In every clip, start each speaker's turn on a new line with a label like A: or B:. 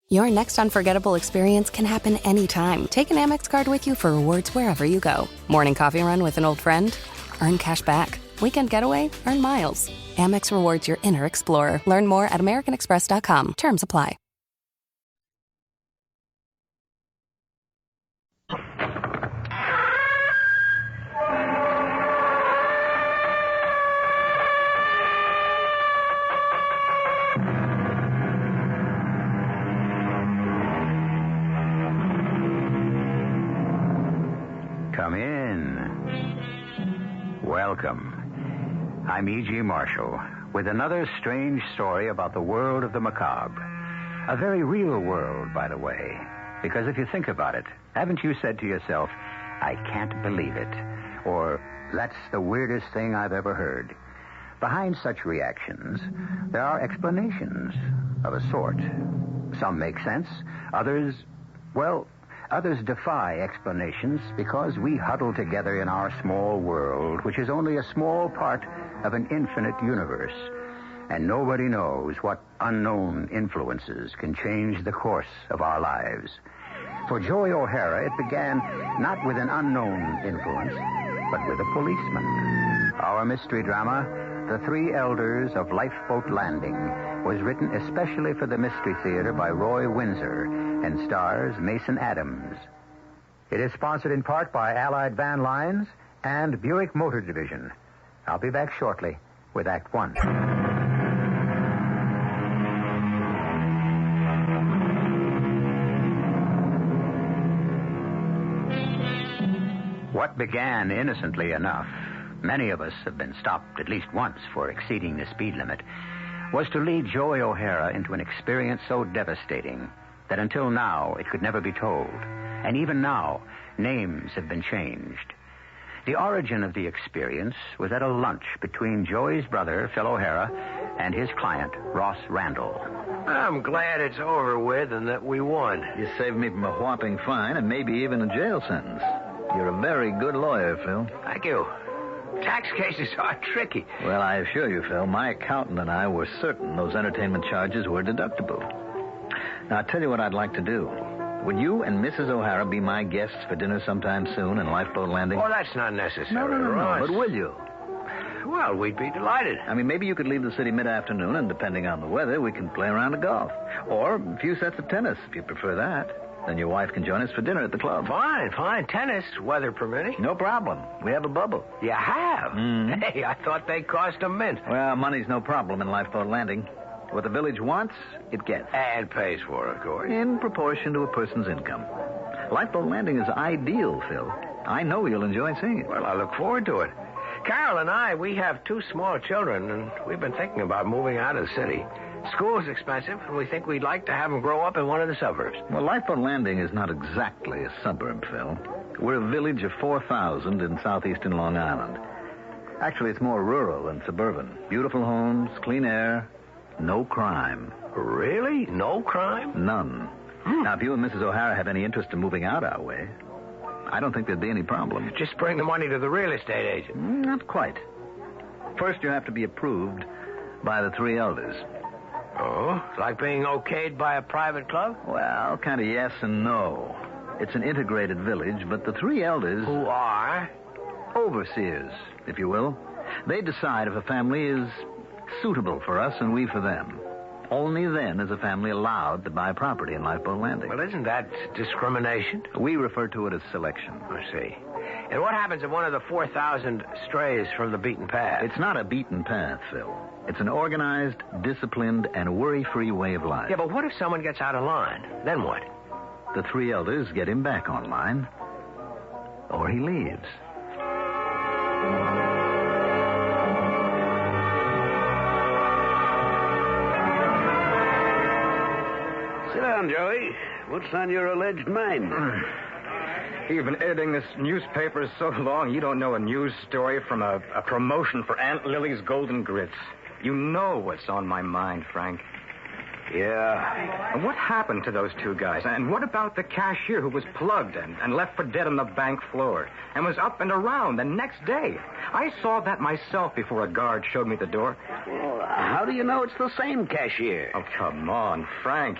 A: Your next unforgettable experience can happen anytime. Take an Amex card with you for rewards wherever you go. Morning coffee run with an old friend? Earn cash back. Weekend getaway? Earn miles. Amex rewards your inner explorer. Learn more at americanexpress.com. Terms apply.
B: Come in. Welcome. I'm E.G. Marshall with another strange story about the world of the macabre. A very real world, by the way. Because if you think about it, haven't you said to yourself, I can't believe it, or that's the weirdest thing I've ever heard? Behind such reactions, there are explanations of a sort. Some make sense, others defy explanations because we huddle together in our small world, which is only a small part of an infinite universe. And nobody knows what unknown influences can change the course of our lives. For Joy O'Hara, it began not with an unknown influence, but with a policeman. Our mystery drama, The Three Elders of Lifeboat Landing, was written especially for the Mystery Theater by Roy Windsor and stars Mason Adams. It is sponsored in part by Allied Van Lines and Buick Motor Division. I'll be back shortly with Act One. What began innocently enough, many of us have been stopped at least once for exceeding the speed limit, was to lead Joy O'Hara into an experience so devastating that until now it could never be told. And even now, names have been changed. The origin of the experience was at a lunch between Joy's brother, Phil O'Hara, and his client, Ross Randall.
C: I'm glad it's over with and that we won.
D: You saved me from a whopping fine and maybe even a jail sentence. You're a very good lawyer, Phil.
C: Thank you. Tax cases are tricky.
D: Well, I assure you, Phil, my accountant and I were certain those entertainment charges were deductible. Now, I'll tell you what I'd like to do. Would you and Mrs. O'Hara be my guests for dinner sometime soon in Lifeboat Landing?
C: Oh, that's not necessary.
D: No. But will you?
C: Well, we'd be delighted.
D: I mean, maybe you could leave the city mid-afternoon, and depending on the weather, we can play around the golf. Or a few sets of tennis, if you prefer that. Then your wife can join us for dinner at the club.
C: Fine. Tennis, weather permitting.
D: No problem. We have a bubble.
C: You have?
D: Mm-hmm.
C: Hey, I thought they cost a mint.
D: Well, money's no problem in Lifeboat Landing. What the village wants, it gets.
C: And pays for, of course.
D: In proportion to a person's income. Lifeboat Landing is ideal, Phil. I know you'll enjoy seeing it.
C: Well, I look forward to it. Carol and I, we have 2 small children, and we've been thinking about moving out of the city. School's expensive, and we think we'd like to have them grow up in one of the suburbs.
D: Well, Lifeboat Landing is not exactly a suburb, Phil. We're a village of 4,000 in southeastern Long Island. Actually, it's more rural than suburban. Beautiful homes, clean air, no crime.
C: Really? No crime?
D: None. Now, if you and Mrs. O'Hara have any interest in moving out our way, I don't think there'd be any problem.
C: Just bring the money to the real estate agent.
D: Not quite. First, you have to be approved by the 3 elders.
C: Oh? Like being okayed by a private club?
D: Well, kind of yes and no. It's an integrated village, but the 3 elders...
C: Who are?
D: Overseers, if you will. They decide if a family is suitable for us and we for them. Only then is a family allowed to buy property in Lifeboat Landing.
C: Well, isn't that discrimination?
D: We refer to it as selection.
C: I see. And what happens if one of the 4,000 strays from the beaten path?
D: It's not a beaten path, Phil. It's an organized, disciplined, and worry-free way of life.
C: Yeah, but what if someone gets out of line? Then what?
D: The 3 elders get him back on line, or he leaves.
E: Sit down, Joey. What's on your alleged mind?
F: You've been editing this newspaper so long, you don't know a news story from a promotion for Aunt Lily's Golden Grits. You know what's on my mind, Frank.
E: Yeah.
F: And what happened to those 2 guys? And what about the cashier who was plugged and left for dead on the bank floor and was up and around the next day? I saw that myself before a guard showed me the door.
E: Well, how do you know it's the same cashier?
F: Oh, come on, Frank.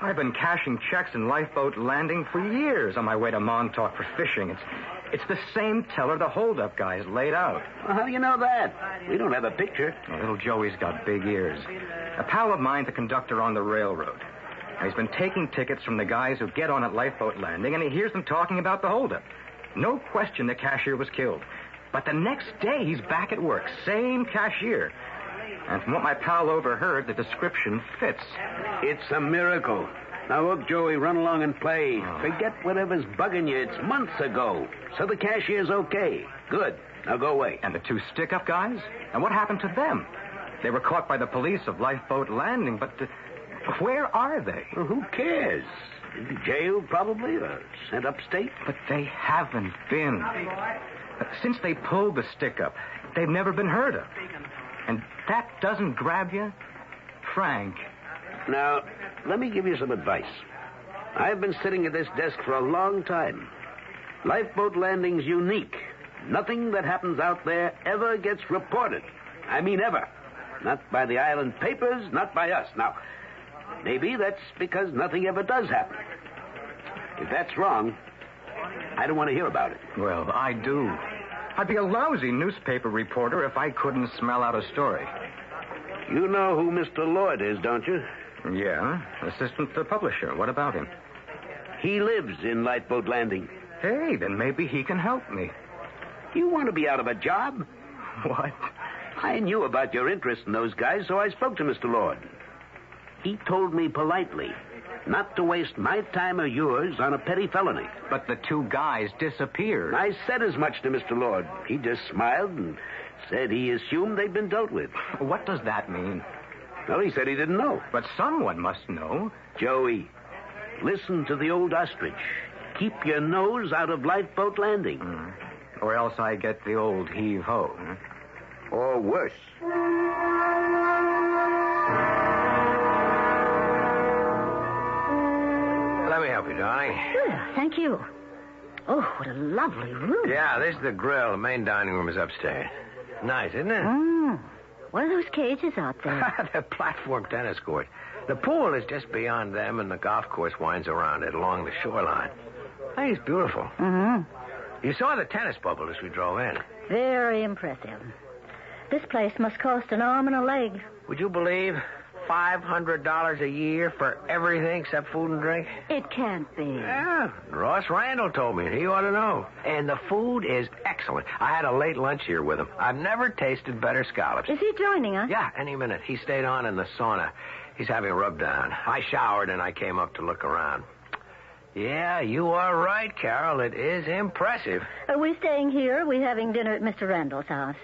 F: I've been cashing checks in Lifeboat Landing for years on my way to Montauk for fishing. It's the same teller the holdup guys laid out.
E: Well, how do you know that? We don't have a picture.
F: Well, little Joey's got big ears. A pal of mine's a conductor on the railroad. He's been taking tickets from the guys who get on at Lifeboat Landing, and he hears them talking about the holdup. No question the cashier was killed. But the next day, he's back at work. Same cashier. And from what my pal overheard, the description fits.
E: It's a miracle. Now, look, Joey, run along and play. Forget whatever's bugging you. It's months ago. So the cashier's okay. Good. Now go away.
F: And the 2 stick-up guys? And what happened to them? They were caught by the police of Lifeboat Landing, but where are they?
E: Well, who cares? In jail, probably, or sent upstate.
F: But they haven't been. Since they pulled the stick-up, they've never been heard of. And that doesn't grab you? Frank.
E: Now, let me give you some advice. I've been sitting at this desk for a long time. Lifeboat Landing's unique. Nothing that happens out there ever gets reported. I mean ever. Not by the island papers, not by us. Now, maybe that's because nothing ever does happen. If that's wrong, I don't want to hear about it.
F: Well, I do. I'd be a lousy newspaper reporter if I couldn't smell out a story.
E: You know who Mr. Lloyd is, don't you?
F: Yeah, assistant to the publisher. What about him?
E: He lives in Lifeboat Landing.
F: Hey, then maybe he can help me.
E: You want to be out of a job?
F: What?
E: I knew about your interest in those guys, so I spoke to Mr. Lord. He told me politely not to waste my time or yours on a petty felony.
F: But the 2 guys disappeared.
E: I said as much to Mr. Lord. He just smiled and said he assumed they'd been dealt with.
F: What does that mean?
E: Well, he said he didn't know.
F: But someone must know.
E: Joey, listen to the old ostrich. Keep your nose out of Lifeboat Landing.
F: Or else I get the old heave-ho.
E: Or worse.
C: Let me help you, darling.
G: Thank you. Oh, what a lovely room.
C: Yeah, this is the grill. The main dining room is upstairs. Nice, isn't it?
G: What are those cages out there?
C: The platform tennis court. The pool is just beyond them, and the golf course winds around it along the shoreline. I think it's beautiful. You saw the tennis bubble as we drove in.
G: Very impressive. This place must cost an arm and a leg.
C: Would you believe $500 a year for everything except food and drink?
G: It can't be.
C: Yeah, Ross Randall told me. He ought to know. And the food is excellent. I had a late lunch here with him. I've never tasted better scallops.
G: Is he joining us?
C: Yeah, any minute. He stayed on in the sauna. He's having a rub down. I showered and I came up to look around. Yeah, you are right, Carol. It is impressive.
G: Are we staying here? Or are we having dinner at Mr. Randall's house?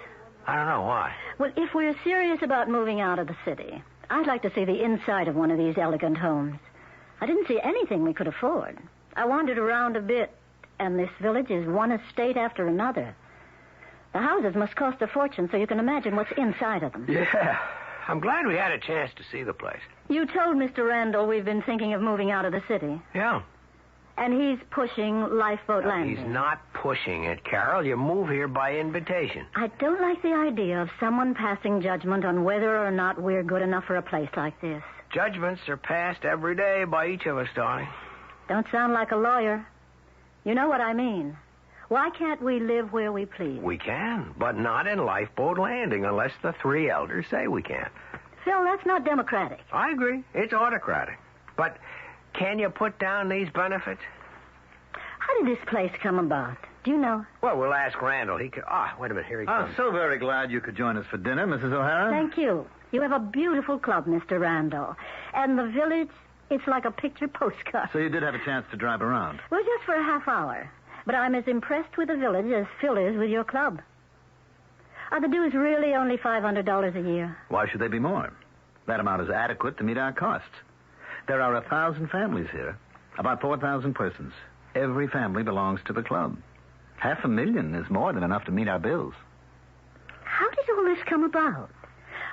C: I don't know why.
G: Well, if we're serious about moving out of the city, I'd like to see the inside of one of these elegant homes. I didn't see anything we could afford. I wandered around a bit, and this village is one estate after another. The houses must cost a fortune, so you can imagine what's inside of them.
C: Yeah, I'm glad we had a chance to see the place.
G: You told Mr. Randall we've been thinking of moving out of the city.
C: Yeah.
G: And he's pushing Lifeboat Landing.
C: He's not pushing it, Carol. You move here by invitation.
G: I don't like the idea of someone passing judgment on whether or not we're good enough for a place like this.
C: Judgments are passed every day by each of us, darling.
G: Don't sound like a lawyer. You know what I mean. Why can't we live where we please?
C: We can, but not in Lifeboat Landing unless the 3 elders say we can.
G: Phil, that's not democratic.
C: I agree. It's autocratic. But can you put down these benefits?
G: How did this place come about? Do you know?
C: Well, we'll ask Randall. He could... wait a minute. Here he comes.
D: I'm so very glad you could join us for dinner, Mrs. O'Hara.
G: Thank you. You have a beautiful club, Mr. Randall. And the village, it's like a picture postcard.
D: So you did have a chance to drive around.
G: Well, just for a half hour. But I'm as impressed with the village as Phil is with your club. Are the dues really only $500 a year?
D: Why should they be more? That amount is adequate to meet our costs. There are 1,000 families here, about 4,000 persons. Every family belongs to the club. 500,000 is more than enough to meet our bills.
G: How did all this come about?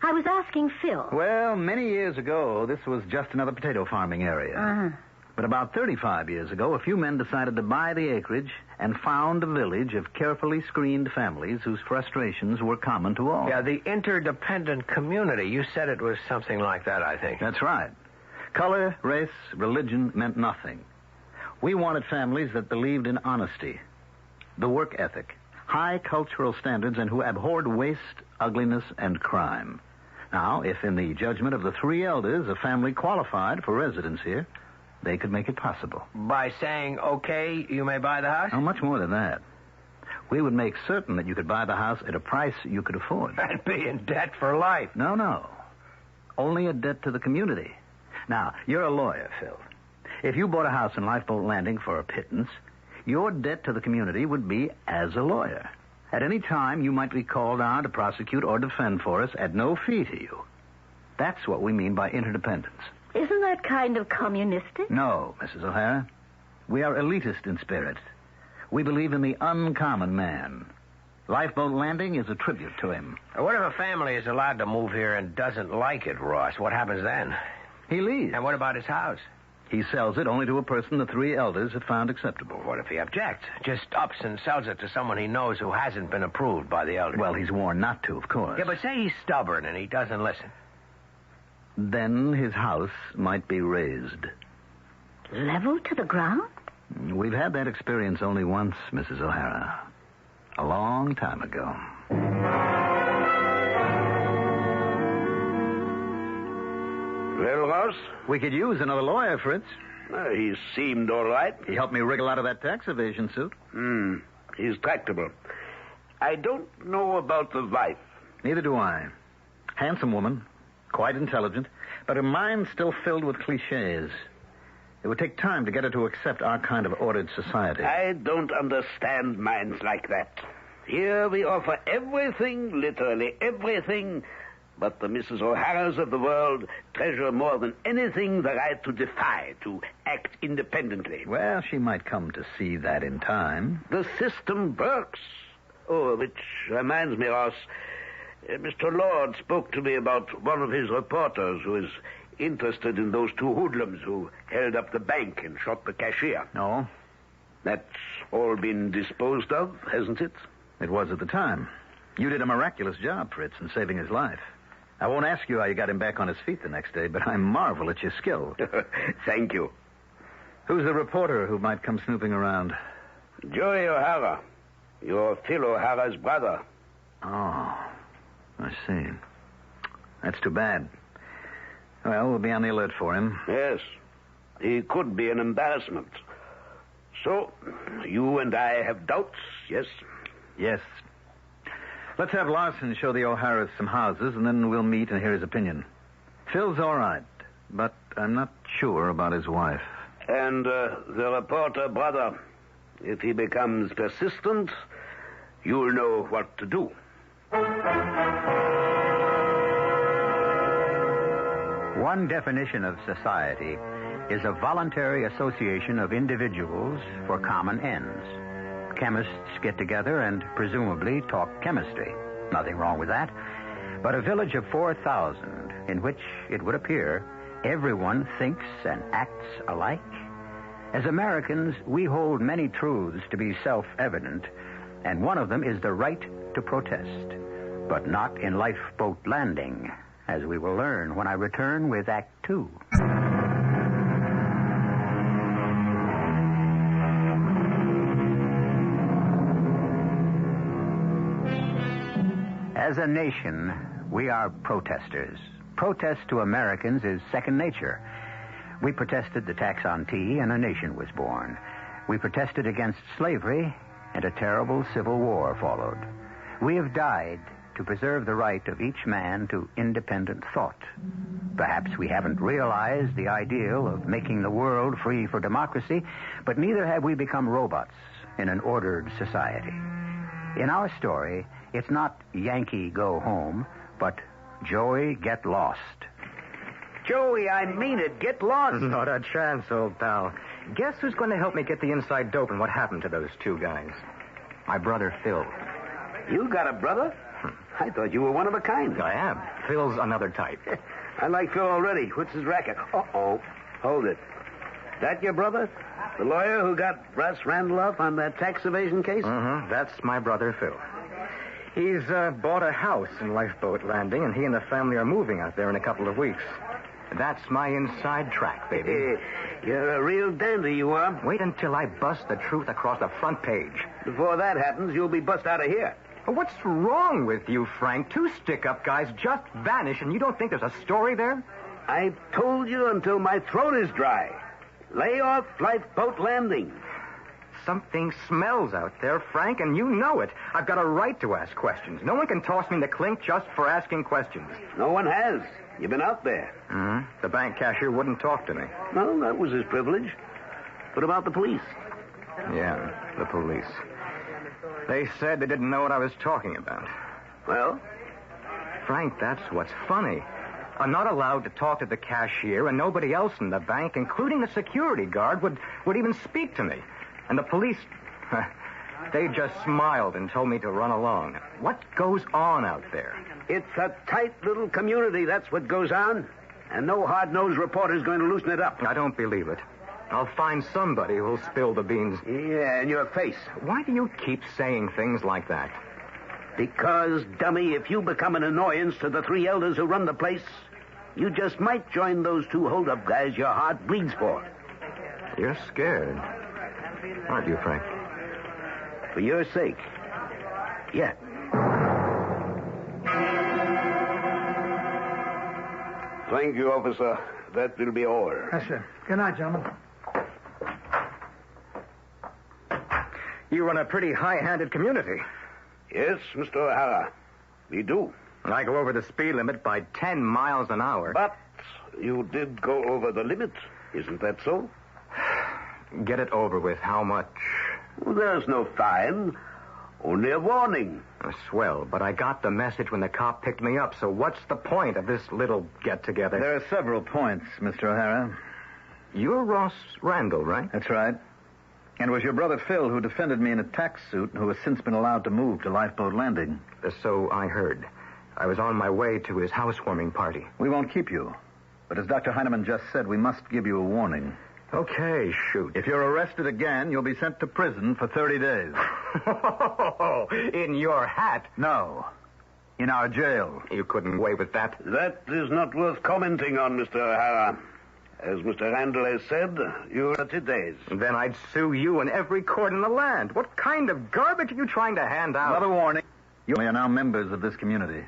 G: I was asking Phil.
D: Well, many years ago, this was just another potato farming area.
G: Uh-huh.
D: But about 35 years ago, a few men decided to buy the acreage and found a village of carefully screened families whose frustrations were common to all.
C: Yeah, the interdependent community. You said it was something like that, I think.
D: That's right. Color, race, religion meant nothing. We wanted families that believed in honesty, the work ethic, high cultural standards, and who abhorred waste, ugliness, and crime. Now, if in the judgment of the three elders a family qualified for residence here, they could make it possible.
C: By saying, okay, you may buy the house?
D: Oh, much more than that. We would make certain that you could buy the house at a price you could afford.
C: I'd be in debt for life.
D: No. Only a debt to the community. Now, you're a lawyer, Phil. If you bought a house in Lifeboat Landing for a pittance, your debt to the community would be as a lawyer. At any time, you might be called on to prosecute or defend for us at no fee to you. That's what we mean by interdependence.
G: Isn't that kind of communistic?
D: No, Mrs. O'Hara. We are elitist in spirit. We believe in the uncommon man. Lifeboat Landing is a tribute to him.
C: What if a family is allowed to move here and doesn't like it, Ross? What happens then?
D: He leaves.
C: And what about his house?
D: He sells it only to a person the three elders have found acceptable.
C: What if he objects? Just ups and sells it to someone he knows who hasn't been approved by the elders.
D: Well, he's warned not to, of course.
C: Yeah, but say he's stubborn and he doesn't listen.
D: Then his house might be razed.
G: Level to the ground?
D: We've had that experience only once, Mrs. O'Hara. A long time ago.
E: Well, Ross?
D: We could use another lawyer, Fritz.
E: He seemed all right.
D: He helped me wriggle out of that tax evasion suit.
E: He's tractable. I don't know about the wife.
D: Neither do I. Handsome woman, quite intelligent, but her mind's still filled with cliches. It would take time to get her to accept our kind of ordered society.
E: I don't understand minds like that. Here we offer everything, literally everything, but the Mrs. O'Haras of the world treasure more than anything the right to defy, to act independently.
D: Well, she might come to see that in time.
E: The system works. Oh, which reminds me, Ross, Mr. Lord spoke to me about one of his reporters who is interested in those two hoodlums who held up the bank and shot the cashier.
D: No.
E: That's all been disposed of, hasn't it?
D: It was at the time. You did a miraculous job, Fritz, in saving his life. I won't ask you how you got him back on his feet the next day, but I marvel at your skill.
E: Thank you.
D: Who's the reporter who might come snooping around?
E: Joey O'Hara, your Phil O'Hara's brother.
D: Oh, I see. That's too bad. Well, we'll be on the alert for him.
E: Yes. He could be an embarrassment. So, you and I have doubts, yes?
D: Yes. Let's have Larson show the O'Haras some houses, and then we'll meet and hear his opinion. Phil's all right, but I'm not sure about his wife.
E: And the reporter brother, if he becomes persistent, you'll know what to do.
B: One definition of society is a voluntary association of individuals for common ends. Chemists get together and presumably talk chemistry. Nothing wrong with that. But a village of 4,000 in which, it would appear, everyone thinks and acts alike. As Americans, we hold many truths to be self-evident, and one of them is the right to protest. But not in Lifeboat Landing, as we will learn when I return with Act 2. As a nation, we are protesters. Protest to Americans is second nature. We protested the tax on tea, and a nation was born. We protested against slavery, and a terrible civil war followed. We have died to preserve the right of each man to independent thought. Perhaps we haven't realized the ideal of making the world free for democracy, but neither have we become robots in an ordered society. In our story, it's not Yankee go home, but Joey get lost.
E: Joey, I mean it. Get lost.
F: Not a chance, old pal. Guess who's going to help me get the inside dope and what happened to those two guys? My brother, Phil.
E: You got a brother? I thought you were one of a kind.
F: I am. Phil's another type.
E: I like Phil already. What's his racket? Uh-oh. Hold it. That your brother? The lawyer who got Russ Randolph on that tax evasion case?
F: That's my brother, Phil. He's bought a house in Lifeboat Landing, and he and the family are moving out there in a couple of weeks. That's my inside track, baby.
E: You're a real dandy, you are.
F: Wait until I bust the truth across the front page.
E: Before that happens, you'll be bust out of here.
F: What's wrong with you, Frank? Two stick-up guys just vanish, and you don't think there's a story there?
E: I've told you until my throat is dry. Lay off Lifeboat Landing.
F: Something smells out there, Frank, and you know it. I've got a right to ask questions. No one can toss me in the clink just for asking questions.
E: No one has. You've been out there.
F: Mm-hmm. The bank cashier wouldn't talk to me.
E: Well, that was his privilege. What about the police?
F: Yeah, the police. They said they didn't know what I was talking about.
E: Well?
F: Frank, that's what's funny. I'm not allowed to talk to the cashier, and nobody else in the bank, including the security guard, would even speak to me. And the police, they just smiled and told me to run along. What goes on out there?
E: It's a tight little community, that's what goes on. And no hard-nosed reporter's going to loosen it up.
F: I don't believe it. I'll find somebody who'll spill the beans.
E: Yeah, in your face.
F: Why do you keep saying things like that?
E: Because, dummy, if you become an annoyance to the three elders who run the place, you just might join those two hold-up guys your heart bleeds for.
F: You're scared, aren't you, Frank?
E: For your sake. Yeah. Thank you, officer. That will be all.
H: Yes, sir. Good night, gentlemen.
F: You run a pretty high-handed community.
E: Yes, Mr. O'Hara. We do.
F: I go over the speed limit by 10 miles an hour.
E: But you did go over the limit. Isn't that so?
F: Get it over with. How much?
E: Well, there's no fine. Only a warning.
F: Swell, but I got the message when the cop picked me up, so what's the point of this little get-together?
D: There are several points, Mr. O'Hara.
F: You're Ross Randall, right?
D: That's right. And it was your brother Phil who defended me in a tax suit and who has since been allowed to move to Lifeboat Landing.
F: So I heard. I was on my way to his housewarming party.
D: We won't keep you. But as Dr. Heinemann just said, we must give you a warning.
F: Okay, shoot.
D: If you're arrested again, you'll be sent to prison for 30 days.
F: In your hat?
D: No. In our jail.
F: You couldn't wave at that.
E: That is not worth commenting on, Mr. O'Hara. As Mr. Randall has said, you're 30 days.
F: Then I'd sue you in every court in the land. What kind of garbage are you trying to hand out?
D: Another warning. You are now members of this community.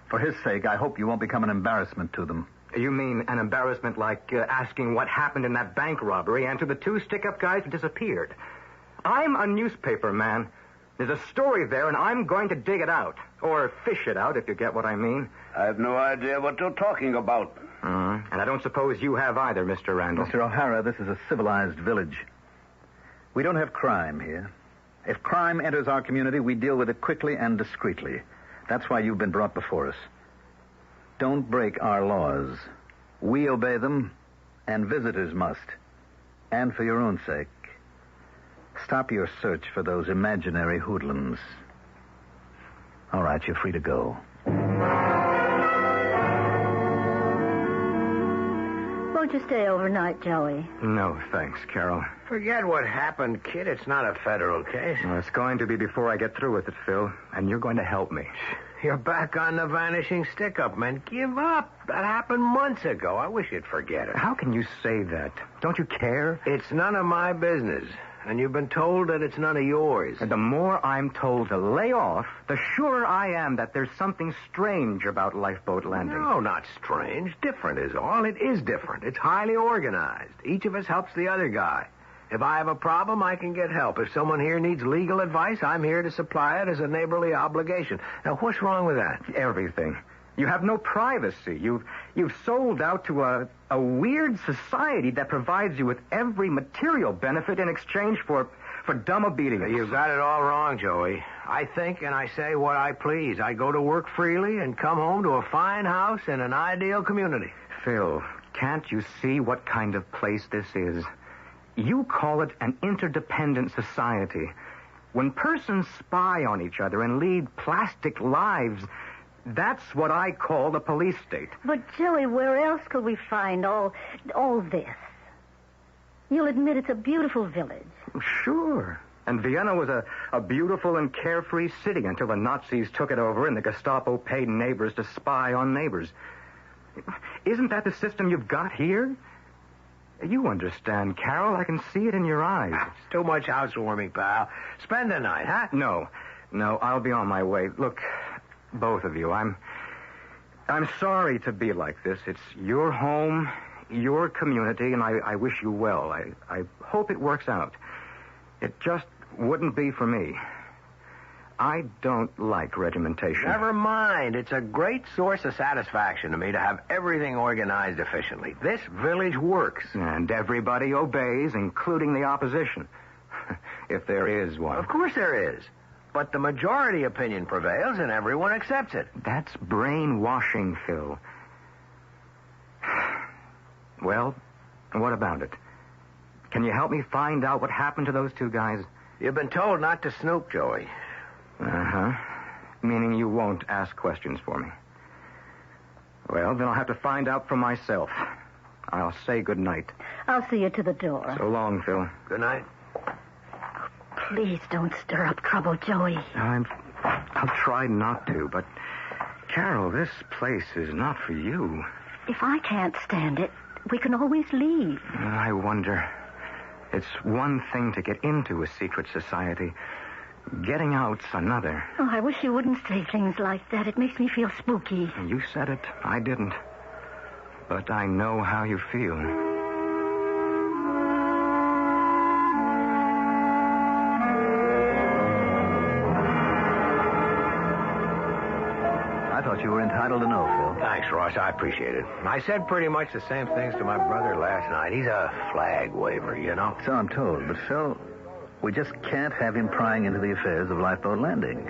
D: For his sake, I hope you won't become an embarrassment to them.
F: You mean an embarrassment like asking what happened in that bank robbery and to the two stick-up guys who disappeared? I'm a newspaper man. There's a story there, and I'm going to dig it out. Or fish it out, if you get what I mean.
E: I have no idea what you're talking about.
F: And I don't suppose you have either, Mr. Randall.
D: Mr. O'Hara, this is a civilized village. We don't have crime here. If crime enters our community, we deal with it quickly and discreetly. That's why you've been brought before us. Don't break our laws. We obey them, and visitors must. And for your own sake, stop your search for those imaginary hoodlums. All right, you're free to go.
G: Won't you stay overnight, Joey?
F: No, thanks, Carol.
C: Forget what happened, kid. It's not a federal case.
F: Well, it's going to be before I get through with it, Phil. And you're going to help me.
C: You're back on the vanishing stick-up, man. Give up. That happened months ago. I wish you'd forget it.
F: How can you say that? Don't you care?
C: It's none of my business. And you've been told that it's none of yours.
F: And the more I'm told to lay off, the surer I am that there's something strange about Lifeboat Landing.
C: No, not strange. Different is all. It is different. It's highly organized. Each of us helps the other guy. If I have a problem, I can get help. If someone here needs legal advice, I'm here to supply it as a neighborly obligation. Now, what's wrong with that?
F: Everything. You have no privacy. You've sold out to a weird society that provides you with every material benefit in exchange for dumb obedience.
C: You've got it all wrong, Joey. I think and I say what I please. I go to work freely and come home to a fine house in an ideal community.
F: Phil, can't you see what kind of place this is? You call it an interdependent society. When persons spy on each other and lead plastic lives, that's what I call the police state.
G: But, Joey, where else could we find all this? You'll admit it's a beautiful village.
F: Sure. And Vienna was a beautiful and carefree city until the Nazis took it over and the Gestapo paid neighbors to spy on neighbors. Isn't that the system you've got here? You understand, Carol. I can see it in your eyes.
C: It's too much housewarming, pal. Spend the night, huh?
F: No, I'll be on my way. Look, both of you, I'm sorry to be like this. It's your home, your community, and I wish you well. I hope it works out. It just wouldn't be for me. I don't like regimentation.
C: Never mind. It's a great source of satisfaction to me to have everything organized efficiently. This village works.
F: And everybody obeys, including the opposition. If there is one.
C: Of course there is. But the majority opinion prevails and everyone accepts it.
F: That's brainwashing, Phil. Well, what about it? Can you help me find out what happened to those two guys?
C: You've been told not to snoop, Joey.
F: Uh-huh. Meaning you won't ask questions for me. Well, then I'll have to find out for myself. I'll say good night.
G: I'll see you to the door.
F: So long, Phil.
C: Good night.
G: Please don't stir up trouble, Joey.
F: I'll try not to, but... Carol, this place is not for you.
G: If I can't stand it, we can always leave.
F: I wonder. It's one thing to get into a secret society. Getting out's another.
G: Oh, I wish you wouldn't say things like that. It makes me feel spooky.
F: You said it. I didn't. But I know how you feel.
D: I thought you were entitled to know, Phil.
C: Thanks, Ross. I appreciate it. I said pretty much the same things to my brother last night. He's a flag waver, you know.
D: So I'm told. But, Phil, we just can't have him prying into the affairs of Lifeboat Landing.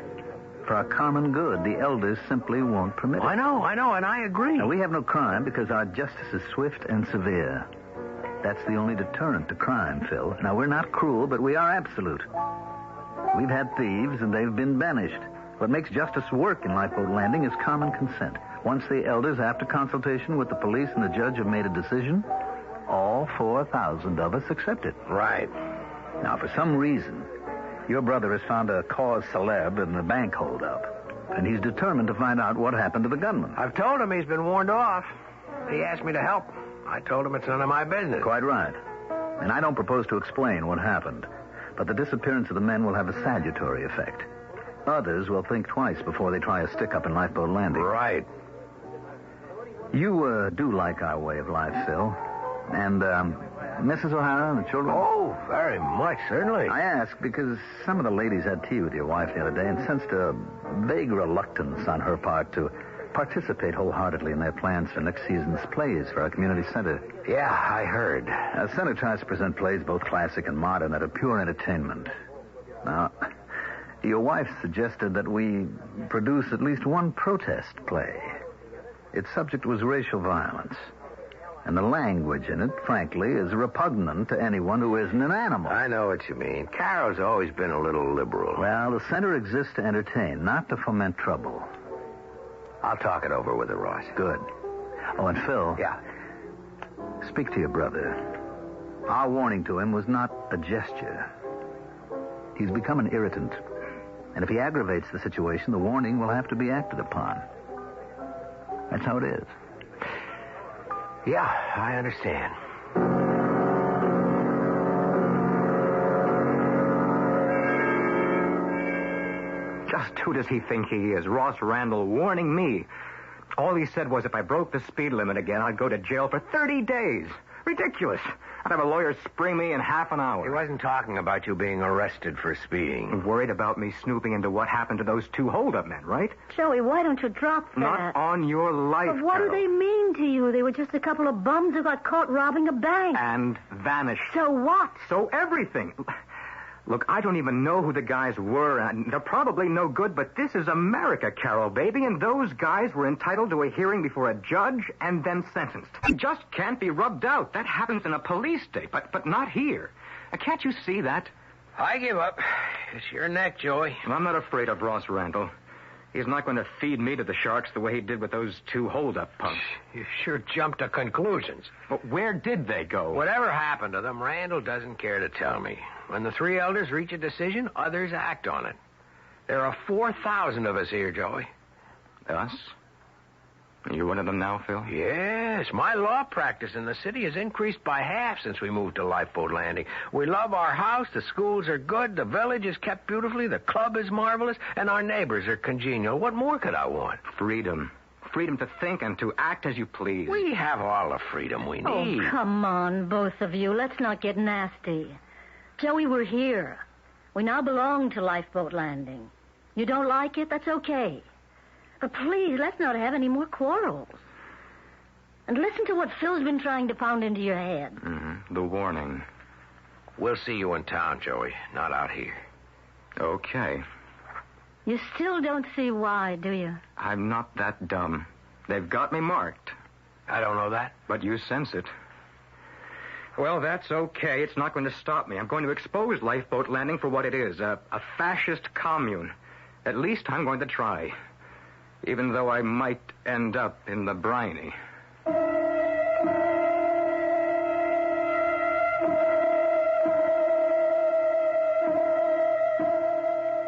D: For our common good, the elders simply won't permit it.
C: I know, and I agree.
D: Now, we have no crime because our justice is swift and severe. That's the only deterrent to crime, Phil. Now, we're not cruel, but we are absolute. We've had thieves, and they've been banished. What makes justice work in Lifeboat Landing is common consent. Once the elders, after consultation with the police and the judge, have made a decision, all 4,000 of us accept it.
C: Right.
D: Now, for some reason, your brother has found a cause célèbre in the bank holdup, and he's determined to find out what happened to the gunman.
C: I've told him he's been warned off. He asked me to help. I told him it's none of my business.
D: Quite right. And I don't propose to explain what happened, but the disappearance of the men will have a salutary effect. Others will think twice before they try a stick-up in Lifeboat Landing.
C: Right.
D: You do like our way of life, Phil. And, Mrs. O'Hara and the children?
C: Oh, very much, certainly.
D: I ask because some of the ladies had tea with your wife the other day and sensed a vague reluctance on her part to participate wholeheartedly in their plans for next season's plays for our community center.
C: Yeah, I heard.
D: The center tries to present plays both classic and modern at a pure entertainment. Now, your wife suggested that we produce at least one protest play. Its subject was racial violence. And the language in it, frankly, is repugnant to anyone who isn't an animal.
C: I know what you mean. Carol's always been a little liberal.
D: Well, the center exists to entertain, not to foment trouble.
C: I'll talk it over with her, Ross.
D: Good. Oh, and Phil.
C: Yeah.
D: Speak to your brother. Our warning to him was not a gesture. He's become an irritant. And if he aggravates the situation, the warning will have to be acted upon. That's how it is.
C: Yeah, I understand.
F: Just who does he think he is? Ross Randall warning me. All he said was if I broke the speed limit again, I'd go to jail for 30 days. Ridiculous. I'd have a lawyer spring me in half an hour.
C: He wasn't talking about you being arrested for speeding.
F: Worried about me snooping into what happened to those two hold-up men, right?
G: Joey, why don't you drop that?
F: Not on your life,
G: But what
F: Carol.
G: do they mean to you? They were just a couple of bums who got caught robbing a bank.
F: And vanished.
G: So what?
F: So everything. Look, I don't even know who the guys were, and they're probably no good, but this is America, Carol, baby, and those guys were entitled to a hearing before a judge and then sentenced. You just can't be rubbed out. That happens in a police state, but not here. Can't you see that?
C: I give up. It's your neck, Joey.
F: I'm not afraid of Ross Randall. He's not going to feed me to the sharks the way he did with those two hold-up punks.
C: You sure jumped to conclusions.
F: But where did they go?
C: Whatever happened to them, Randall doesn't care to tell me. When the three elders reach a decision, others act on it. There are 4,000 of us here, Joey.
F: Us? Are you one of them now, Phil?
C: Yes, my law practice in the city has increased by half since we moved to Lifeboat Landing. We love our house, the schools are good, the village is kept beautifully, the club is marvelous, and our neighbors are congenial. What more could I want?
F: Freedom. Freedom to think and to act as you please.
C: We have all the freedom we need.
G: Oh, come on, both of you. Let's not get nasty. Joey, we're here. We now belong to Lifeboat Landing. You don't like it? That's okay. But please, let's not have any more quarrels. And listen to what Phil's been trying to pound into your head.
F: Mm-hmm. The warning.
C: We'll see you in town, Joey, not out here.
F: Okay.
G: You still don't see why, do you?
F: I'm not that dumb. They've got me marked.
C: I don't know that.
F: But you sense it. Well, that's okay. It's not going to stop me. I'm going to expose Lifeboat Landing for what it is, a fascist commune. At least I'm going to try. Even though I might end up in the briny.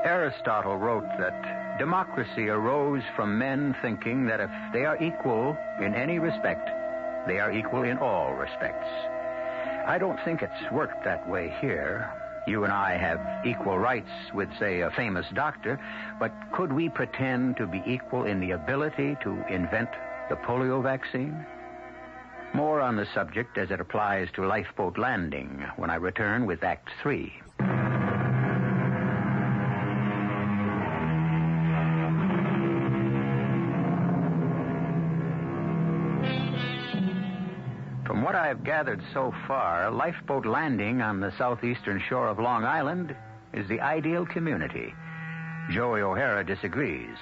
B: Aristotle wrote that democracy arose from men thinking that if they are equal in any respect, they are equal in all respects. I don't think it's worked that way here. You and I have equal rights with, say, a famous doctor, but could we pretend to be equal in the ability to invent the polio vaccine? More on the subject as it applies to Lifeboat Landing when I return with Act 3. From what I've gathered so far, Lifeboat Landing on the southeastern shore of Long Island is the ideal community. Joey O'Hara disagrees.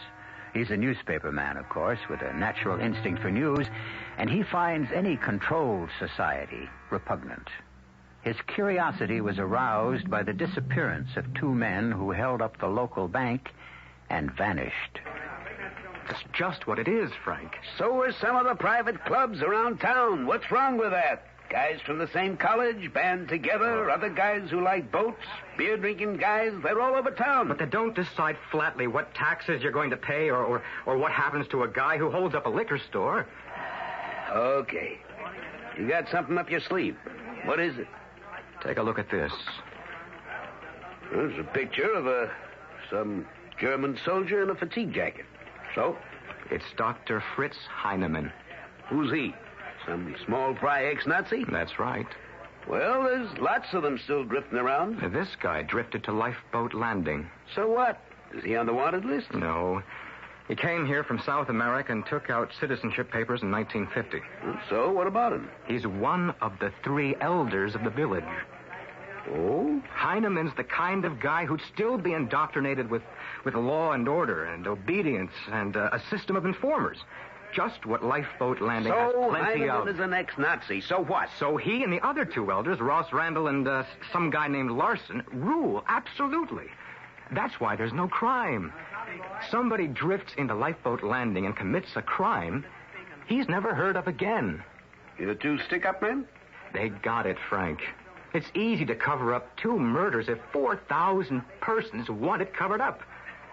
B: He's a newspaper man, of course, with a natural instinct for news, and he finds any controlled society repugnant. His curiosity was aroused by the disappearance of two men who held up the local bank and vanished.
F: That's just what it is, Frank.
E: So are some of the private clubs around town. What's wrong with that? Guys from the same college, band together, other guys who like boats, beer-drinking guys, they're all over town.
F: But they don't decide flatly what taxes you're going to pay or what happens to a guy who holds up a liquor store.
E: Okay. You got something up your sleeve. What is it?
F: Take a look at this.
E: There's a picture of some German soldier in a fatigue jacket. So?
F: It's Dr. Fritz Heinemann.
E: Who's he? Some small fry ex-Nazi?
F: That's right.
E: Well, there's lots of them still drifting around.
F: This guy drifted to Lifeboat Landing.
E: So what? Is he on the wanted list?
F: No. He came here from South America and took out citizenship papers in 1950.
E: So, what about him?
F: He's one of the 3 elders of the village.
E: Oh?
F: Heinemann's the kind of guy who'd still be indoctrinated with law and order and obedience and a system of informers. Just what Lifeboat Landing has plenty of.
E: So Heinemann is an ex-Nazi. So what?
F: So he and the other 2 elders, Ross Randall and some guy named Larson, rule. Absolutely. That's why there's no crime. Somebody drifts into Lifeboat Landing and commits a crime he's never heard of again.
E: You 2 stick-up men?
F: They got it, Frank. It's easy to cover up 2 murders if 4,000 persons want it covered up.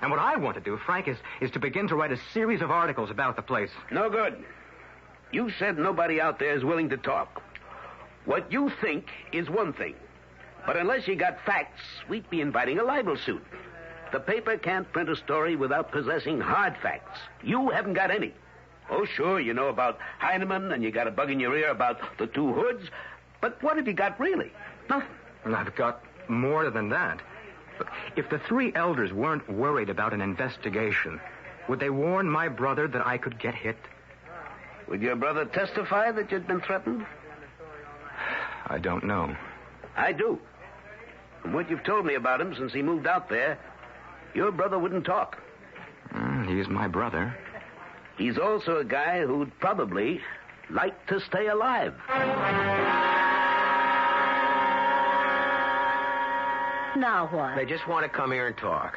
F: And what I want to do, Frank, is to begin to write a series of articles about the place.
E: No good. You said nobody out there is willing to talk. What you think is one thing. But unless you got facts, we'd be inviting a libel suit. The paper can't print a story without possessing hard facts. You haven't got any. Oh, sure, you know about Heinemann, and you got a bug in your ear about the 2 hoods. But what have you got really? Nothing.
F: I've got more than that. Look, if the 3 elders weren't worried about an investigation, would they warn my brother that I could get hit?
E: Would your brother testify that you'd been threatened?
F: I don't know.
E: I do. From what you've told me about him since he moved out there, your brother wouldn't talk.
F: He's my brother.
E: He's also a guy who'd probably like to stay alive.
G: Now what?
C: They just want to come here and talk.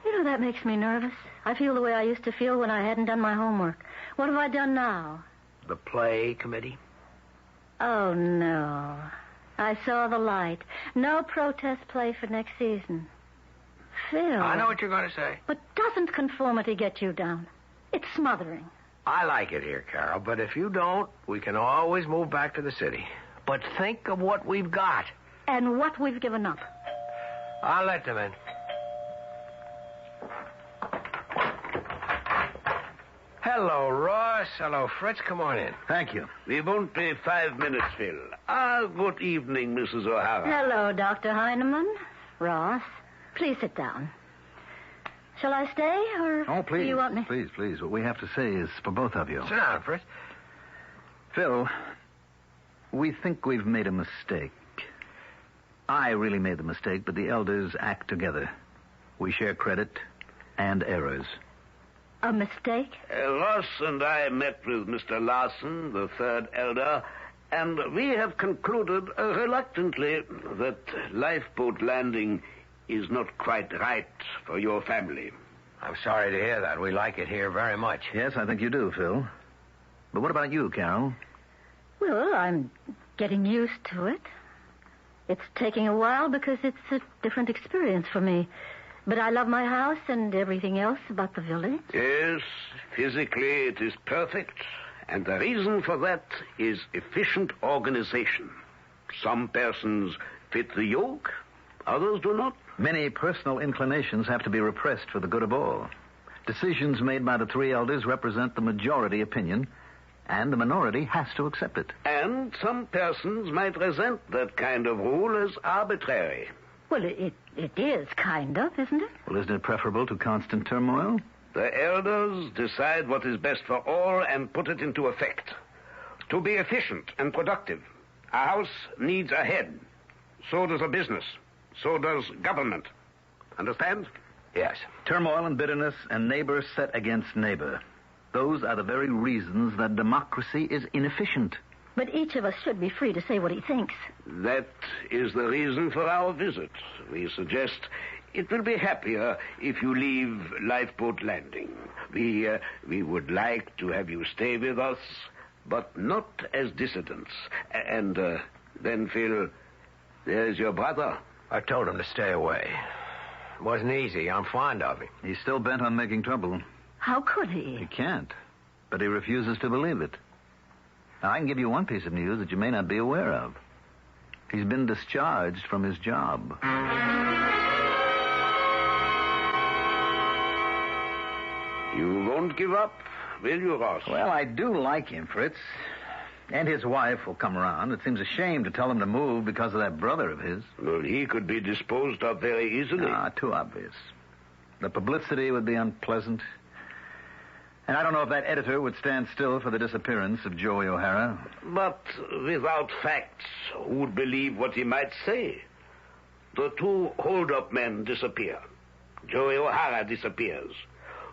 G: You know, that makes me nervous. I feel the way I used to feel when I hadn't done my homework. What have I done now?
C: The play committee?
G: Oh, no. I saw the light. No protest play for next season. Phil.
C: I know what you're going to say.
G: But doesn't conformity get you down? It's smothering.
C: I like it here, Carol, but if you don't, we can always move back to the city. But think of what we've got.
G: And what we've given up.
C: I'll let them in. Hello, Ross. Hello, Fritz. Come on in.
D: Thank you.
E: We won't be 5 minutes, Phil. Good evening, Mrs. O'Hara.
G: Hello, Dr. Heinemann. Ross, please sit down. Shall I stay, or
D: Oh, please.
G: do you want me?
D: Please. What we have to say is for both of you.
C: Sit down, Fritz.
D: Phil, we think we've made a mistake. I really made the mistake, but the elders act together. We share credit and errors.
G: A mistake?
E: Ross and I met with Mr. Larson, the third elder, and we have concluded reluctantly that Lifeboat Landing is not quite right for your family.
C: I'm sorry to hear that. We like it here very much.
D: Yes, I think you do, Phil. But what about you, Carol?
G: Well, I'm getting used to it. It's taking a while because it's a different experience for me. But I love my house and everything else about the village.
E: Yes, physically it is perfect, and the reason for that is efficient organization. Some persons fit the yoke, others do not.
D: Many personal inclinations have to be repressed for the good of all. Decisions made by the three elders represent the majority opinion, and the minority has to accept it.
E: And some persons might resent that kind of rule as arbitrary.
G: Well, it is, kind of, isn't it?
D: Well, isn't it preferable to constant turmoil?
E: The elders decide what is best for all and put it into effect. To be efficient and productive, a house needs a head. So does a business. So does government. Understand?
C: Yes.
D: Turmoil and bitterness and neighbor set against neighbor. Those are the very reasons that democracy is inefficient.
G: But each of us should be free to say what he thinks.
E: That is the reason for our visit. We suggest it will be happier if you leave Lifeboat Landing. We would like to have you stay with us, but not as dissidents. And then, Phil, there's your brother.
C: I told him to stay away. It wasn't easy. I'm fond of him.
D: He's still bent on making trouble.
G: How could he?
D: He can't, but he refuses to believe it. Now, I can give you one piece of news that you may not be aware of. He's been discharged from his job.
E: You won't give up, will you, Ross?
D: Well, I do like him, Fritz. And his wife will come around. It seems a shame to tell him to move because of that brother of his.
E: Well, he could be disposed of very easily.
D: Too obvious. The publicity would be unpleasant. And I don't know if that editor would stand still for the disappearance of Joey O'Hara.
E: But without facts, who would believe what he might say? The two hold-up men disappear. Joey O'Hara disappears.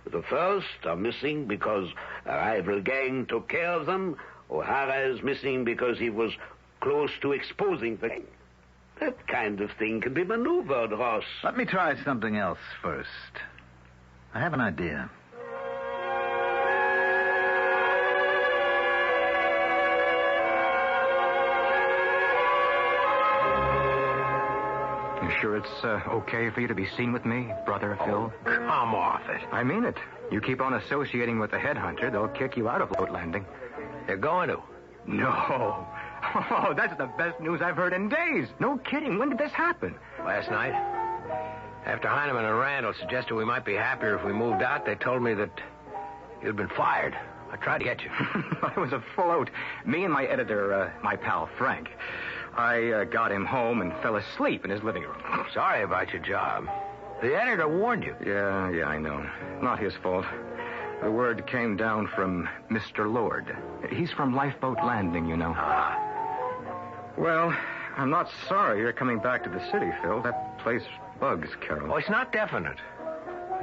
E: The first are missing because a rival gang took care of them. O'Hara is missing because he was close to exposing the gang. That kind of thing can be maneuvered, Ross.
D: Let me try something else first. I have an idea.
F: You sure it's okay for you to be seen with me, brother Phil?
C: Come off it.
F: I mean it. You keep on associating with the headhunter, they'll kick you out of Boat Landing.
C: They're going to.
F: No. Oh, that's the best news I've heard in days. No kidding. When did this happen?
C: Last night, after Heinemann and Randall suggested we might be happier if we moved out, they told me that you'd been fired. I tried to get you.
F: I was afloat. Me and my editor, my pal Frank. I got him home and fell asleep in his living room.
C: Sorry about your job. The editor warned you.
F: Yeah, I know. Not his fault. The word came down from Mr. Lord. He's from Lifeboat Landing, you know. Well, I'm not sorry you're coming back to the city, Phil. That place bugs Carol.
C: Oh, it's not definite.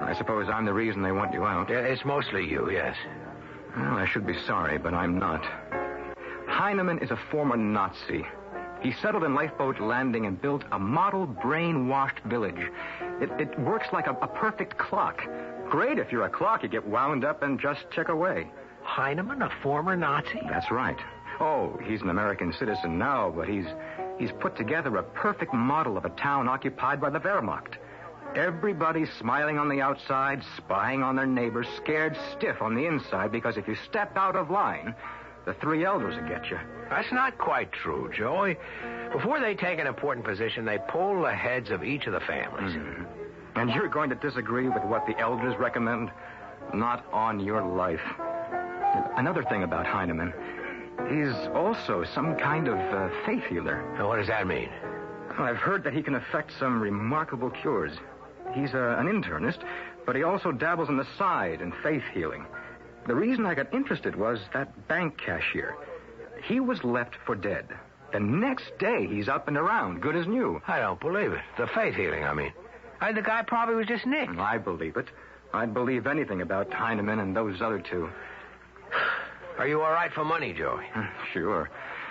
F: I suppose I'm the reason they want you out.
C: Yeah, it's mostly you, yes.
F: Well, I should be sorry, but I'm not. Heinemann is a former Nazi. He settled in Lifeboat Landing and built a model brainwashed village. It works like a perfect clock. Great if you're a clock. You get wound up and just tick away.
C: Heinemann, a former Nazi?
F: That's right. Oh, he's an American citizen now, but he's put together a perfect model of a town occupied by the Wehrmacht. Everybody's smiling on the outside, spying on their neighbors, scared stiff on the inside because if you step out of line, the three elders will get you.
C: That's not quite true, Joey. Before they take an important position, they poll the heads of each of the families.
F: Mm-hmm. And you're going to disagree with what the elders recommend? Not on your life. Another thing about Heinemann, he's also some kind of faith healer.
C: Now, what does that mean?
F: I've heard that he can effect some remarkable cures. He's an internist, but he also dabbles on the side in faith healing. The reason I got interested was that bank cashier. He was left for dead. The next day, he's up and around, good as new.
C: I don't believe it. The faith healing, I mean. The guy probably was just nicked.
F: I believe it. I'd believe anything about Heinemann and those other two.
C: Are you all right for money, Joey?
F: Sure.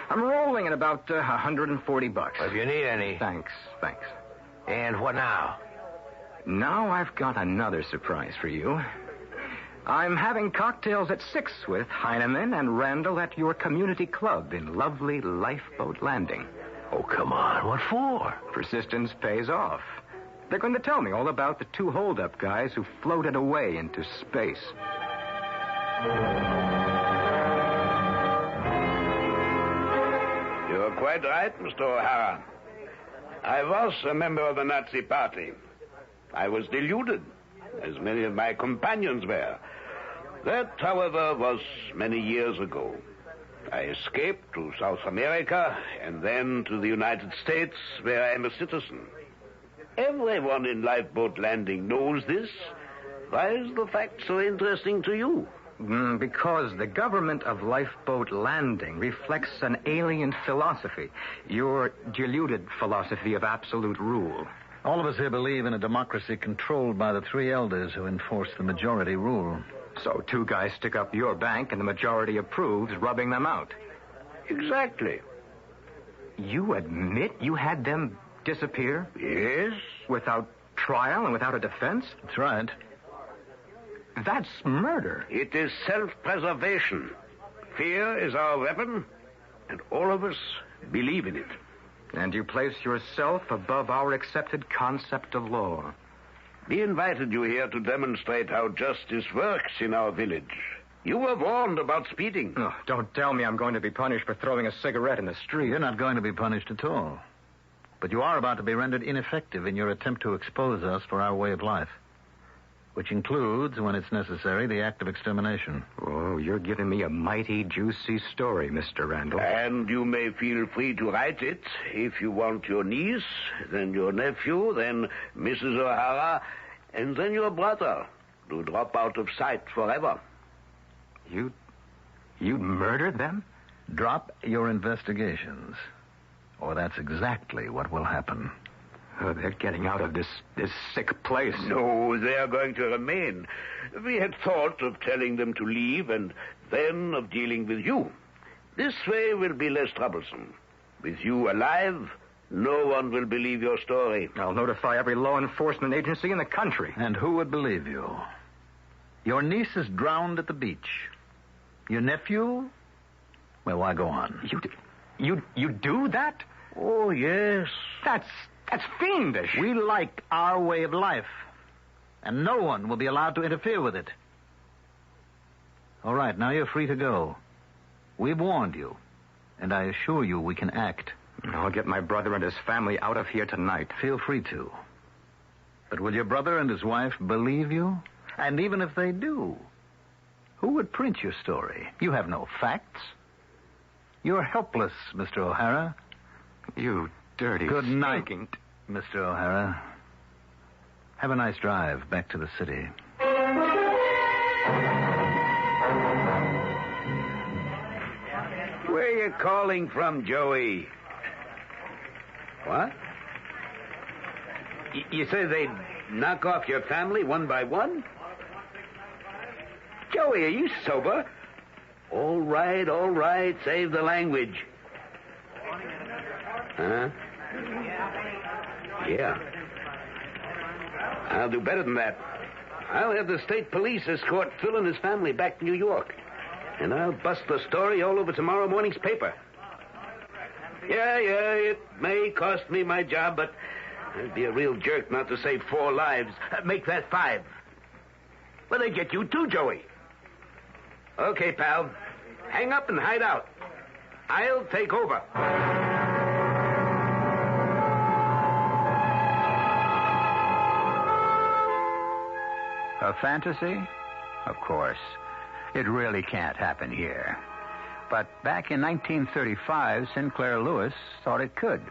F: I'm rolling at about $140.
C: Well, if you need any...
F: Thanks.
C: And what now?
F: Now I've got another surprise for you. I'm having cocktails at 6 with Heinemann and Randall at your community club in lovely Lifeboat Landing.
C: Oh, come on. What for?
F: Persistence pays off. They're going to tell me all about the two hold-up guys who floated away into space.
E: You're quite right, Mr. O'Hara. I was a member of the Nazi Party. I was deluded, as many of my companions were. That, however, was many years ago. I escaped to South America and then to the United States, where I am a citizen. Everyone in Lifeboat Landing knows this. Why is the fact so interesting to you?
F: Because the government of Lifeboat Landing reflects an alien philosophy, your deluded philosophy of absolute rule.
D: All of us here believe in a democracy controlled by the three elders who enforce the majority rule.
F: So two guys stick up your bank and the majority approves, rubbing them out.
E: Exactly.
F: You admit you had them disappear?
E: Yes.
F: Without trial and without a defense?
D: That's right.
F: That's murder.
E: It is self-preservation. Fear is our weapon, and all of us believe in it.
F: And you place yourself above our accepted concept of law.
E: We invited you here to demonstrate how justice works in our village. You were warned about speeding.
F: Oh, don't tell me I'm going to be punished for throwing a cigarette in the street.
D: You're not going to be punished at all. But you are about to be rendered ineffective in your attempt to expose us for our way of life, which includes, when it's necessary, the act of extermination.
F: Oh, you're giving me a mighty juicy story, Mr. Randall.
E: And you may feel free to write it if you want your niece, then your nephew, then Mrs. O'Hara, and then your brother to drop out of sight forever.
F: You'd murder them?
D: Drop your investigations, or that's exactly what will happen.
F: Oh, they're getting out of this sick place.
E: No, they are going to remain. We had thought of telling them to leave and then of dealing with you. This way will be less troublesome. With you alive, no one will believe your story.
F: I'll notify every law enforcement agency in the country.
D: And who would believe you? Your niece is drowned at the beach. Your nephew? Well, why go on?
F: You do that?
E: Oh, yes.
F: That's fiendish.
D: We like our way of life, and no one will be allowed to interfere with it. All right, now you're free to go. We've warned you, and I assure you we can act.
F: I'll get my brother and his family out of here tonight.
D: Feel free to. But will your brother and his wife believe you? And even if they do, who would print your story? You have no facts. You're helpless, Mr. O'Hara.
F: You dirty...
D: Good night, Mr. O'Hara. Have a nice drive back to the city.
E: Where are you calling from, Joey? What? You say they'd knock off your family one by one? Joey, are you sober? All right. Save the language. Huh? Yeah. I'll do better than that. I'll have the state police escort Phil and his family back to New York. And I'll bust the story all over tomorrow morning's paper. Yeah, it may cost me my job, but I'd be a real jerk not to save 4 lives. Make that 5. Well, they get you too, Joey. Okay, pal. Hang up and hide out. I'll take over.
B: A fantasy? Of course. It really can't happen here. But back in 1935, Sinclair Lewis thought it could.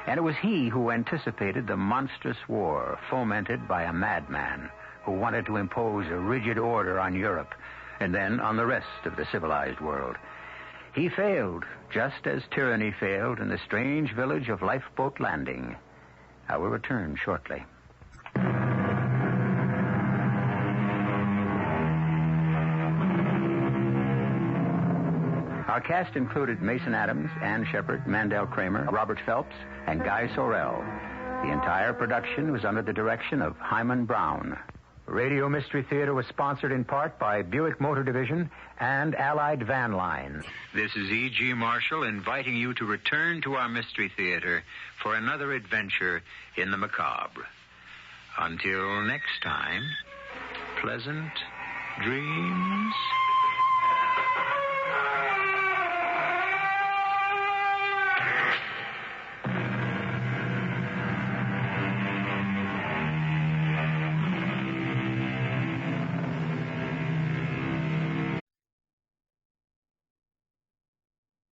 B: And it was he who anticipated the monstrous war fomented by a madman who wanted to impose a rigid order on Europe and then on the rest of the civilized world. He failed, just as tyranny failed in the strange village of Lifeboat Landing. I will return shortly. Our cast included Mason Adams, Ann Shepard, Mandel Kramer, Robert Phelps, and Guy Sorrell. The entire production was under the direction of Hyman Brown. Radio Mystery Theater was sponsored in part by Buick Motor Division and Allied Van Lines.
H: This is E.G. Marshall inviting you to return to our Mystery Theater for another adventure in the macabre. Until next time, pleasant dreams.